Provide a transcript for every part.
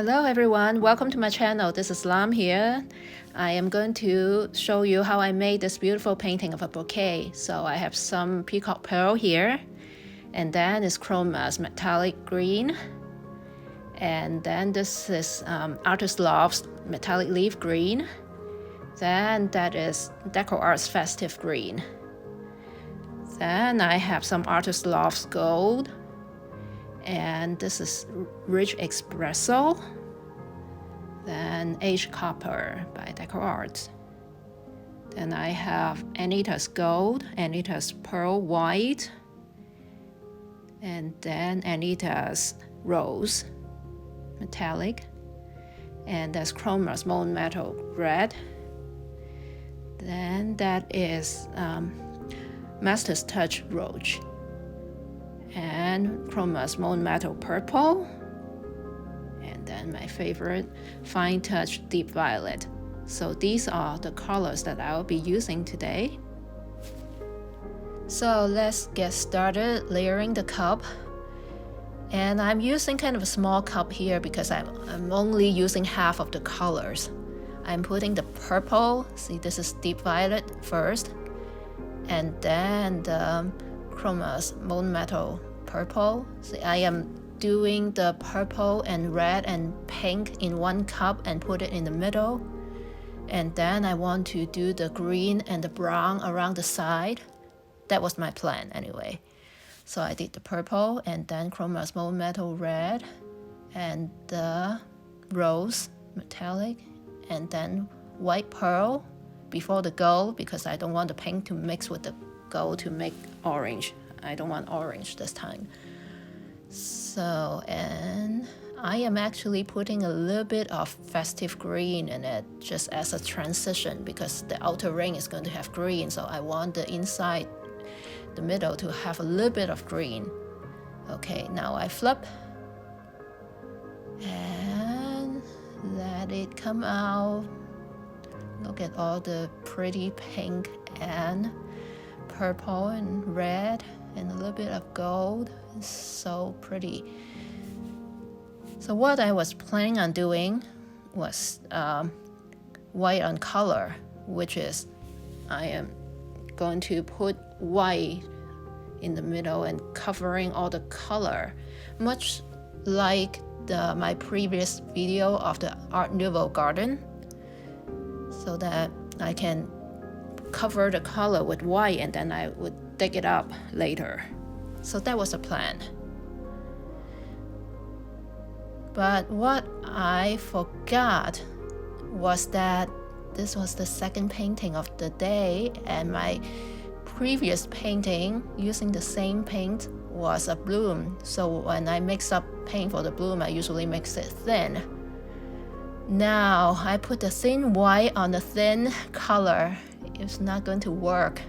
Hello everyone, welcome to my channel. This is Lam here. I am going to show you how I made this beautiful painting of a bouquet. So I have some peacock pearl here, and then it's chromas metallic green, and then this is Artist Love's metallic leaf green, then that is Deco Art's festive green, then I have some Artist Love's gold, and this is Rich Espresso, then Aged Copper by Deco Art. Then I have Anita's Gold, Anita's Pearl White, and then Anita's Rose Metallic, and that's Chroma's Molten Metal Red. Then that is Master's Touch Roach, and Chroma's Molten Metal Purple, and then my favorite Fine Touch Deep Violet. So these are the colors that I will be using today. So let's get started layering the cup. And I'm using kind of a small cup here because I'm only using half of the colors. I'm putting the purple, see this is deep violet first, and then the Chroma's Molten Metal Purple. See, I am doing the purple and red and pink in one cup and put it in the middle. And then I want to do the green and the brown around the side. That was my plan anyway. So I did the purple and then Chroma's Molten Metal Red and the rose metallic, and then white pearl before the gold because I don't want the pink to mix with the gold to make orange. I don't want orange this time. So, and I am actually putting a little bit of festive green in it just as a transition because the outer ring is going to have green, so I want the inside, the middle, to have a little bit of green. Okay, now I flip and let it come out. Look at all the pretty pink and purple and red and a little bit of gold. It's so pretty. So what I was planning on doing was white on color, which is I am going to put white in the middle and covering all the color, much like my previous video of the Art Nouveau garden, so that I can cover the color with white and then I would dig it up later. So that was the plan. But what I forgot was that this was the second painting of the day, and my previous painting using the same paint was a bloom. So when I mix up paint for the bloom, I usually mix it thin. Now I put the thin white on the thin color. It's not going to work.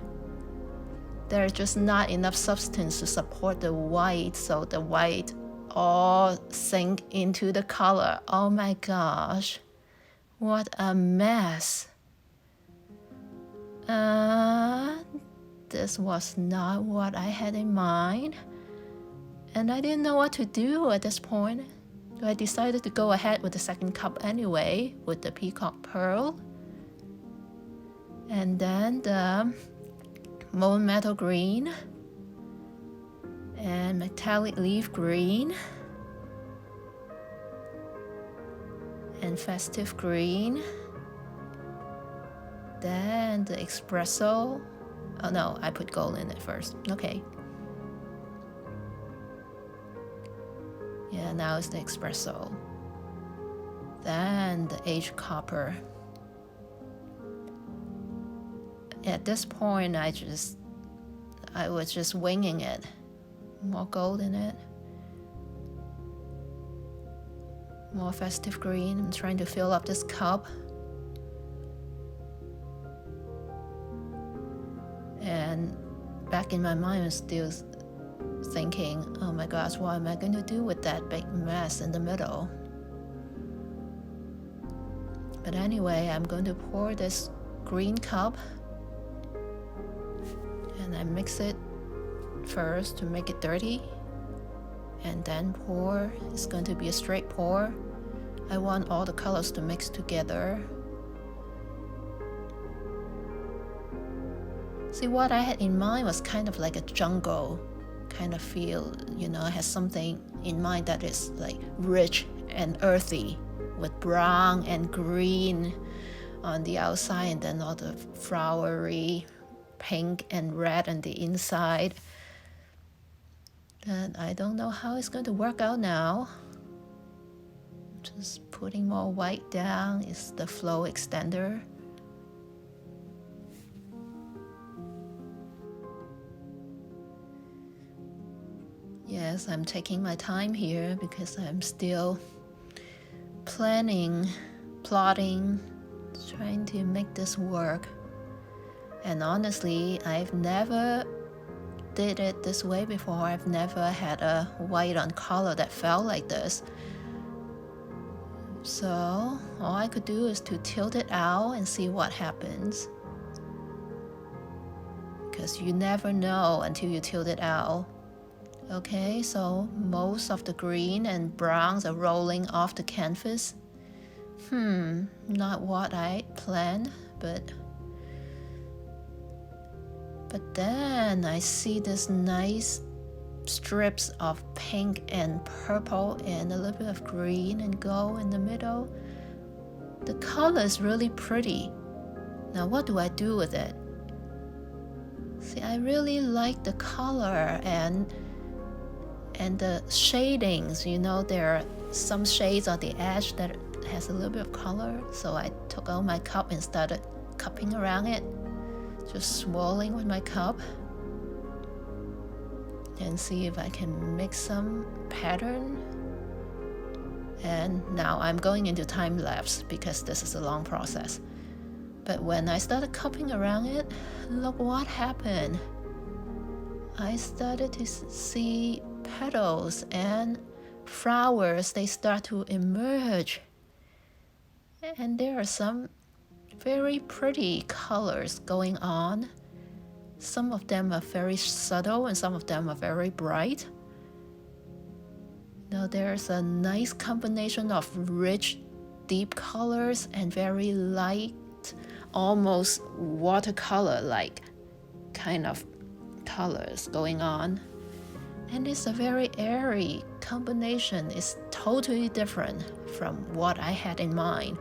There's just not enough substance to support the white, so the white all sink into the color. Oh my gosh, what a mess. This was not what I had in mind, and I didn't know what to do at this point. So I decided to go ahead with the second cup anyway, with the peacock pearl, and then the molten metal green and metallic leaf green and festive green, then the espresso. Oh no, I put gold in it first. Okay. Yeah, now it's the espresso. Then the aged copper. At this point, I was just winging it. More gold in it. More festive green. I'm trying to fill up this cup. And back in my mind, I was still thinking, oh my gosh, what am I going to do with that big mess in the middle? But anyway, I'm going to pour this green cup, and I mix it first to make it dirty, and then pour. It's going to be a straight pour. I want all the colors to mix together. See, what I had in mind was kind of like a jungle kind of feel, you know. I had something in mind that is like rich and earthy with brown and green on the outside, and then all the flowery pink and red on the inside. And I don't know how it's going to work out now. Just putting more white down is the flow extender. Yes, I'm taking my time here because I'm still plotting, trying to make this work. And honestly, I've never did it this way before. I've never had a white on color that felt like this. So all I could do is to tilt it out and see what happens. Because you never know until you tilt it out. Okay, so most of the green and browns are rolling off the canvas. Not what I planned, but then I see this nice strips of pink and purple and a little bit of green and gold in the middle. The color is really pretty. Now what do I do with it? See, I really like the color and the shadings, you know. There are some shades on the edge that has a little bit of color. So I took out my cup and started cupping around it, just swirling with my cup and see if I can make some pattern. And now I'm going into time lapse because this is a long process. But when I started cupping around it, look what happened. I started to see petals and flowers. They start to emerge. And there are some very pretty colors going on. Some of them are very subtle and some of them are very bright. Now there's a nice combination of rich, deep colors and very light, almost watercolor-like kind of colors going on. And it's a very airy combination. It's totally different from what I had in mind.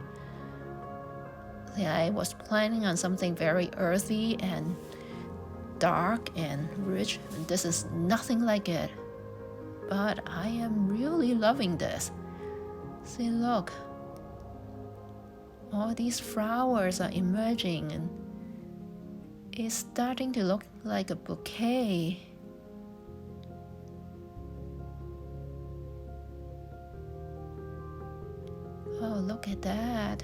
I was planning on something very earthy and dark and rich. This is nothing like it. But I am really loving this. See, look. All these flowers are emerging and it's starting to look like a bouquet. Oh, look at that.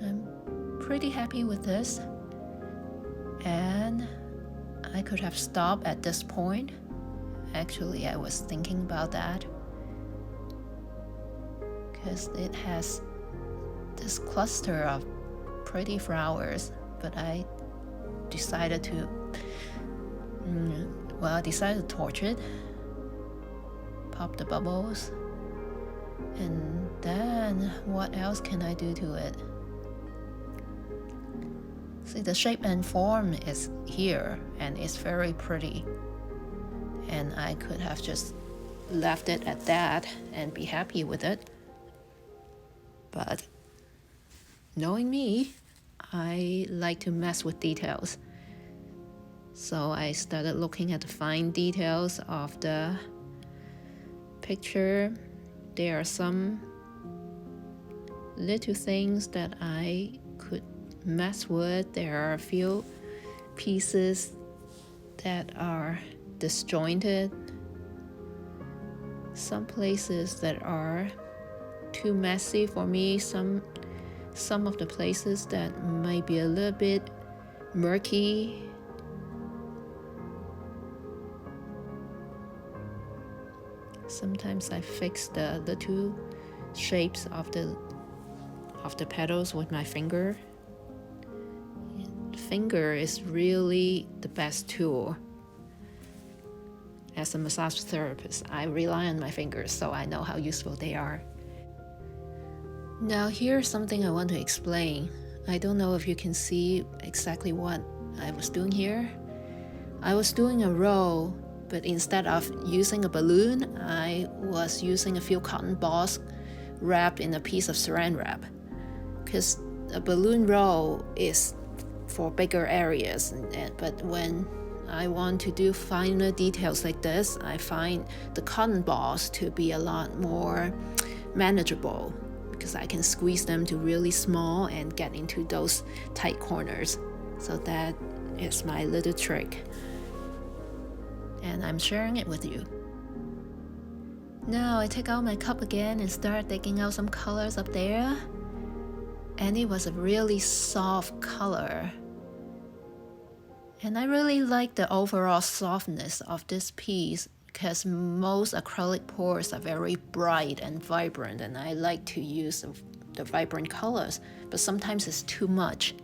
I'm pretty happy with this. And I could have stopped at this point. Actually, I was thinking about that. Because it has this cluster of pretty flowers. But I decided to torch it, pop the bubbles, and then what else can I do to it? See, the shape and form is here and it's very pretty, and I could have just left it at that and be happy with it. But knowing me, I like to mess with details. So I started looking at the fine details of the picture. There are some little things that I could mess with. There are a few pieces that are disjointed. Some places that are too messy for me. Some of the places that might be a little bit murky. Sometimes I fix the little shapes of the petals with my finger. The finger is really the best tool. as a massage therapist, I rely on my fingers, so I know how useful they are. Now here's something I want to explain. I don't know if you can see exactly what I was doing here. I was doing a roll, but instead of using a balloon, I was using a few cotton balls wrapped in a piece of saran wrap. Because a balloon roll is for bigger areas, but when I want to do finer details like this, I find the cotton balls to be a lot more manageable because I can squeeze them to really small and get into those tight corners. So that is my little trick, and I'm sharing it with you. Now I take out my cup again and start taking out some colors up there, and it was a really soft color. And I really like the overall softness of this piece because most acrylic pours are very bright and vibrant, and I like to use the vibrant colors, but sometimes it's too much.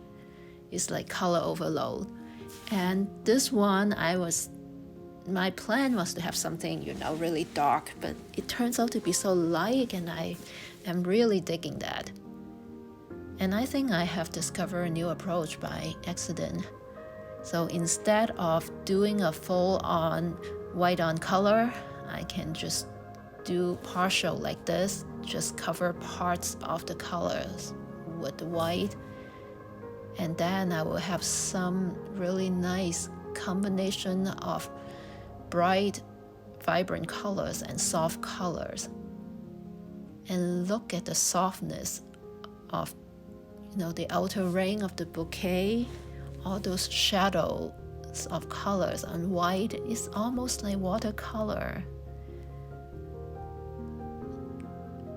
It's like color overload. And this one, my plan was to have something, really dark, but it turns out to be so light, and I am really digging that. And I think I have discovered a new approach by accident. So instead of doing a full-on white-on color, I can just do partial like this, just cover parts of the colors with the white, and then I will have some really nice combination of bright, vibrant colors and soft colors. And look at the softness of, the outer ring of the bouquet. All those shadows of colors on white is almost like watercolor.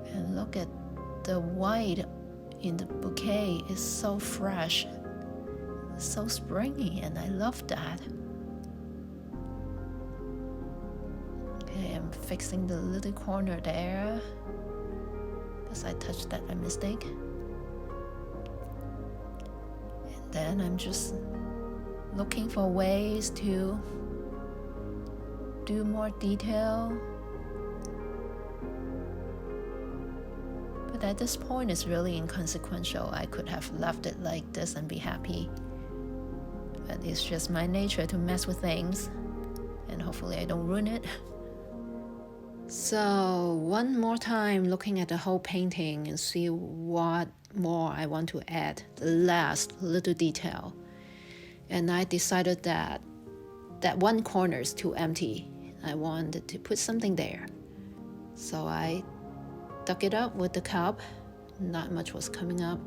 And look at the white in the bouquet is so fresh, so springy, and I love that. Okay, I'm fixing the little corner there because I touched that by mistake. Then I'm just looking for ways to do more detail. But at this point, it's really inconsequential. I could have left it like this and be happy. But it's just my nature to mess with things, and hopefully I don't ruin it. So one more time, looking at the whole painting and see what more I want to add, the last little detail. And I decided that one corner is too empty. I wanted to put something there. So I dug it up with the cup. Not much was coming up.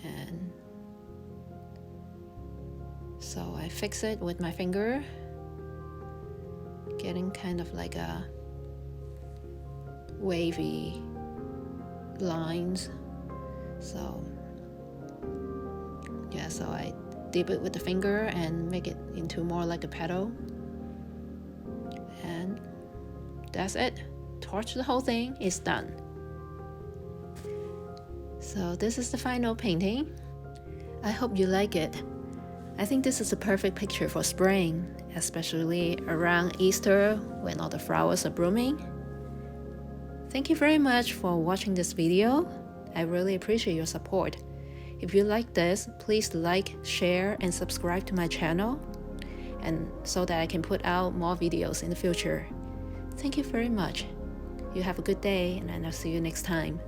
And so I fix it with my finger, getting kind of like a wavy lines. So I dip it with the finger and make it into more like a petal, and that's it. Torch the whole thing, it's done. So this is the final painting. I hope you like it. I think this is a perfect picture for spring, especially around Easter when all the flowers are blooming. Thank you very much for watching this video. I really appreciate your support. If you like this, please like, share, and subscribe to my channel, and so that I can put out more videos in the future. Thank you very much. You have a good day, and I'll see you next time.